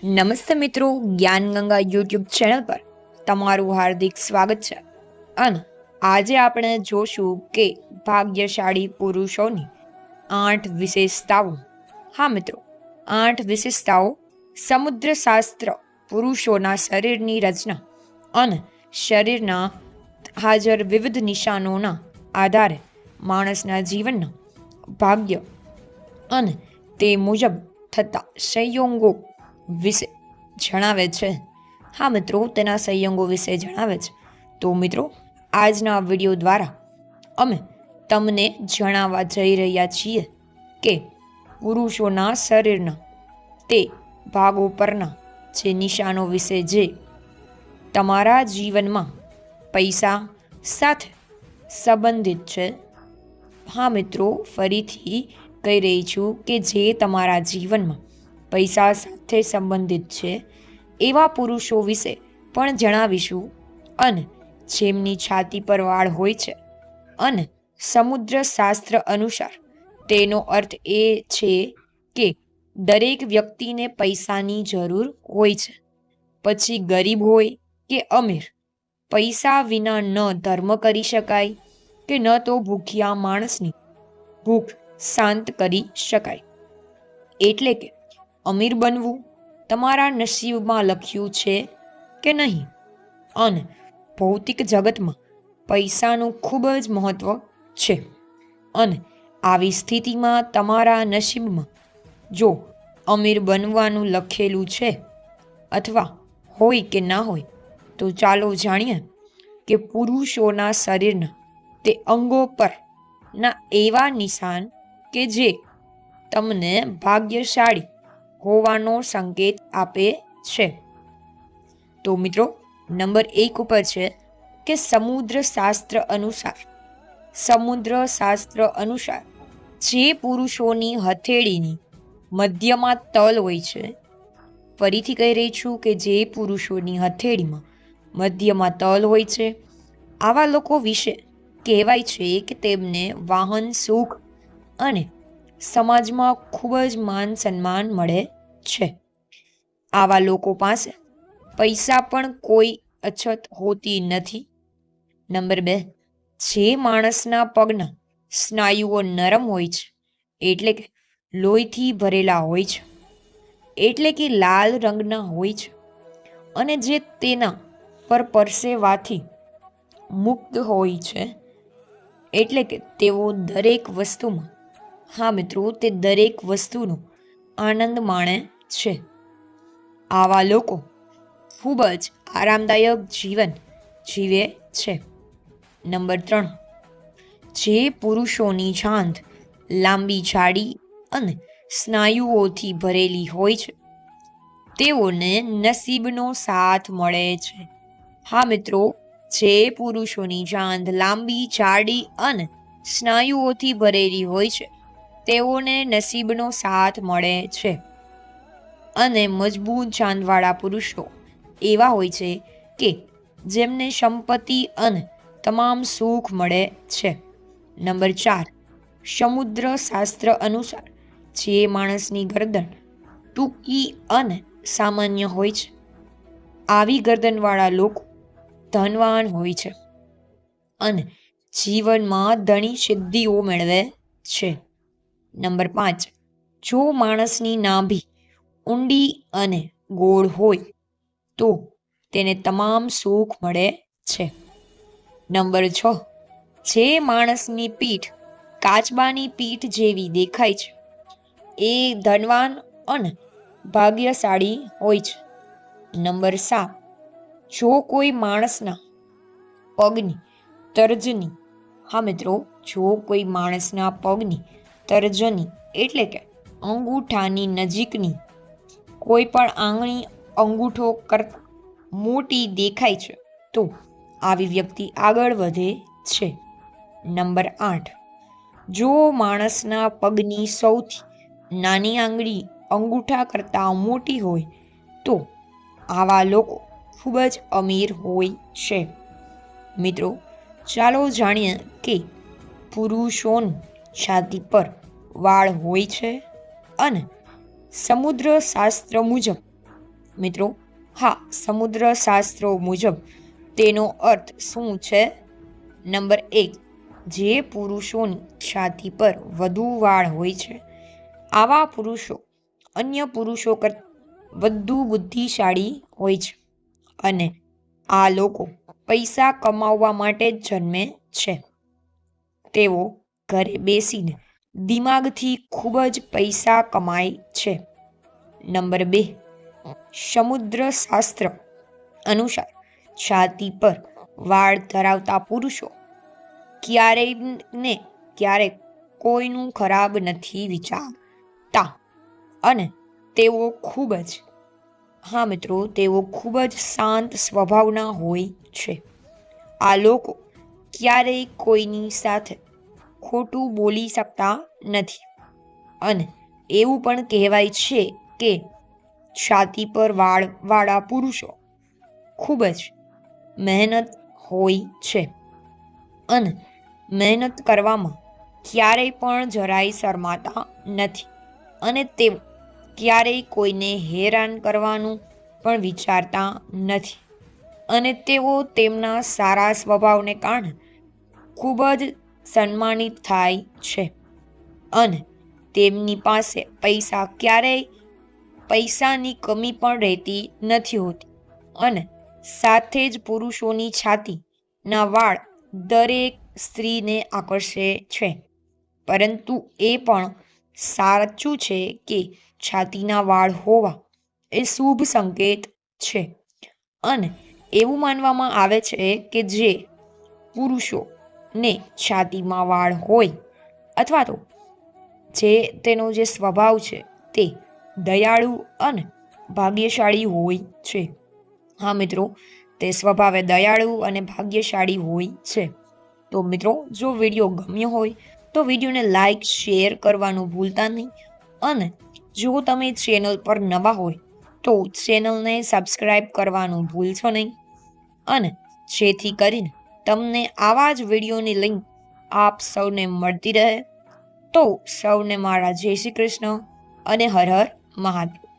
નમસ્તે મિત્રો, જ્ઞાન ગંગા યુટ્યુબ ચેનલ પર તમારું હાર્દિક સ્વાગત છે. અને આજે આપણે જોશું કે ભાગ્યશાળી પુરુષોની 8 વિશેષતાઓ. હા મિત્રો, 8 વિશેષતાઓ સમુદ્ર શાસ્ત્ર પુરુષોના શરીરની રચના અને શરીરના હાજર વિવિધ નિશાનોના આધારે માણસના જીવનના ભાગ્ય અને તે મુજબ થતા સંયોગો વિશે જણાવે છે. હા મિત્રો, તેના સંયોગો વિશે જણાવે છે. તો મિત્રો, આજના વિડીયો દ્વારા અમે તમને જણાવવા જઈ રહ્યા છીએ કે પુરુષોના શરીરના તે ભાગો પરના જે નિશાનો વિશે જે તમારા જીવનમાં પૈસા સાથે સંબંધિત છે. હા મિત્રો, ફરીથી કહી રહી છું કે જે તમારા જીવનમાં પૈસા સાથે સંબંધિત છે એવા પુરુષો વિશે પણ જણાવીશું. અને જેમની છાતી પર વાળ હોય છે અને સમુદ્ર શાસ્ત્ર અનુસાર તેનો અર્થ એ છે કે દરેક વ્યક્તિને પૈસાની જરૂર હોય છે, પછી ગરીબ હોય કે અમીર. પૈસા વિના ન ધર્મ કરી શકાય કે ન તો ભૂખ્યા માણસની ભૂખ શાંત કરી શકાય. એટલે કે અમીર બનવું તમારા નસીબમાં લખ્યું છે કે નહીં. અને ભૌતિક જગતમાં પૈસાનું ખૂબ જ મહત્વ છે. અને આવી સ્થિતિમાં તમારા નસીબમાં જો અમીર બનવાનું લખેલું છે અથવા હોય કે ના હોય, તો ચાલો જાણીએ કે પુરુષોના શરીરના તે અંગો પર ના એવા નિશાન કે જે તમને ભાગ્યશાળી હોવાનો સંકેત આપે છે. તો મિત્રો, નંબર 1 ઉપર છે કે સમુદ્ર શાસ્ત્ર અનુસાર જે પુરુષોની હથેળીની મધ્યમાં તલ હોય છે. ફરીથી કહી રહી છું કે જે પુરુષોની હથેળીમાં મધ્યમાં તલ હોય છે, આવા લોકો વિશે કહેવાય છે કે તેમને વાહન, સુખ અને સમાજમાં ખૂબ જ માન સન્માન મળે છે. આવા લોકો પાસે પૈસા પણ કોઈ અછત હોતી નથી. નંબર 2, જે માણસના પગના સ્નાયુઓ નરમ હોય છે, એટલે કે લોહીથી ભરેલા હોય છે, એટલે કે લાલ રંગના હોય છે, અને જે તેના પર પરસેવાથી મુક્ત હોય છે, એટલે કે તેઓ દરેક વસ્તુમાં, હા મિત્રો, તે દરેક વસ્તુનો આનંદ માણે છે. આવા લોકો ખૂબ જ આરામદાયક જીવન જીવે છે. નંબર 3, જે પુરુષોની જાંઘ લાંબી, જાડી અને સ્નાયુઓથી ભરેલી હોય છે, તેઓને નસીબનો સાથ મળે છે. હા મિત્રો, જે પુરુષોની જાંઘ લાંબી, જાડી અને સ્નાયુઓથી ભરેલી હોય છે, તેઓને નસીબનો સાથ મળે છે. અને મજબૂત જાંઘવાળા પુરુષો એવા હોય છે કે જેમને સંપત્તિ અને તમામ સુખ મળે છે. નંબર 4, સમુદ્ર શાસ્ત્ર અનુસાર જે માણસની ગરદન ટૂંકી અને સામાન્ય હોય છે, આવી ગરદનવાળા લોકો ધનવાન હોય છે અને જીવનમાં ઘણી સિદ્ધિઓ મેળવે છે. નંબર 5, જો માણસની નાભી ઊંડી અને ગોળ હોય તો તેને તમામ સુખ મળે છે. નંબર 6, જે માણસની પીઠ કાચબાની પીઠ જેવી દેખાય છે, એ ધનવાન અને ભાગ્યશાળી હોય છે. નંબર 7, જો કોઈ માણસના પગની તર્જની, હા મિત્રો, જો કોઈ માણસના પગની તર્જની એટલે કે અંગૂઠાની નજીકની કોઈ પણ આંગળી અંગૂઠો કરતાં મોટી દેખાય છે, તો આવી વ્યક્તિ આગળ વધે છે. નંબર 8, જો માણસના પગની સૌથી નાની આંગળી અંગૂઠા કરતાં મોટી હોય તો આવા લોકો ખૂબ જ અમીર હોય છે. મિત્રો, ચાલો જાણીએ કે પુરુષોની છાતી પર વાળ હોય છે અને સમુદ્ર શાસ્ત્ર મુજબ મિત્રો, હા, સમુદ્ર શાસ્ત્રો મુજબ તેનો અર્થ શું છે? નંબર 1, જે પુરુષોની છાતી પર વધુ વાળ હોય છે આવા પુરુષો અન્ય પુરુષો કરતાં વધુ બુદ્ધિશાળી હોય છે અને આ લોકો પૈસા કમાવવા માટે જ જન્મે છે. તેઓ ઘરે બેસીને દિમાગથી ખૂબ જ પૈસા કમાય છે. નંબર 2, સમુદ્ર શાસ્ત્ર અનુસાર છાતી પર વાળ ધરાવતા પુરુષો ક્યારેય ને ક્યારેક કોઈનું ખરાબ નથી વિચારતા અને તેઓ ખૂબ જ મિત્રો, તેઓ ખૂબ જ શાંત સ્વભાવના હોય છે. આ લોકો ક્યારેય કોઈની સાથે ખોટું બોલી શકતા નથી અને એવું પણ કહેવાય છે કે છાતી પર વાળા પુરુષો ખૂબ જ મહેનત હોય છે અને મહેનત કરવામાં ક્યારેય પણ જરાય શરમાતા નથી અને તેઓ ક્યારેય કોઈને હેરાન કરવાનું પણ વિચારતા નથી અને તેઓ તેમના સારા સ્વભાવને કારણે ખૂબ જ સન્માનિત થાય છે અને તેમની પાસે પૈસાની કમી પણ રહેતી નથી હોતી અને સાથે જ પુરુષોની છાતીના વાળ દરેક સ્ત્રીને આકર્ષે છે. પરંતુ એ પણ સાચું છે કે છાતીના વાળ હોવા એ શુભ સંકેત છે અને એવું માનવામાં આવે છે કે જે પુરુષોને છાતીમાં વાળ હોય અથવા તો તેનો જે સ્વભાવ છે તે દયાળુ અને ભાગ્યશાળી હોય છે. હા મિત્રો, તે સ્વભાવે દયાળુ અને ભાગ્યશાળી હોય છે. તો મિત્રો, જો વિડીયો ગમ્યો હોય તો વિડીયોને લાઈક શેર કરવાનું ભૂલતા નહીં અને જો તમે ચેનલ પર નવા હોય તો ચેનલને સબસ્ક્રાઈબ કરવાનું ભૂલશો નહીં અને જેથી કરીને તમને આવા જ વિડીયોની લિંક આપ સૌને મળતી રહે. તો સૌને મારા જય શ્રી કૃષ્ણ અને હર હર મહાદેવ.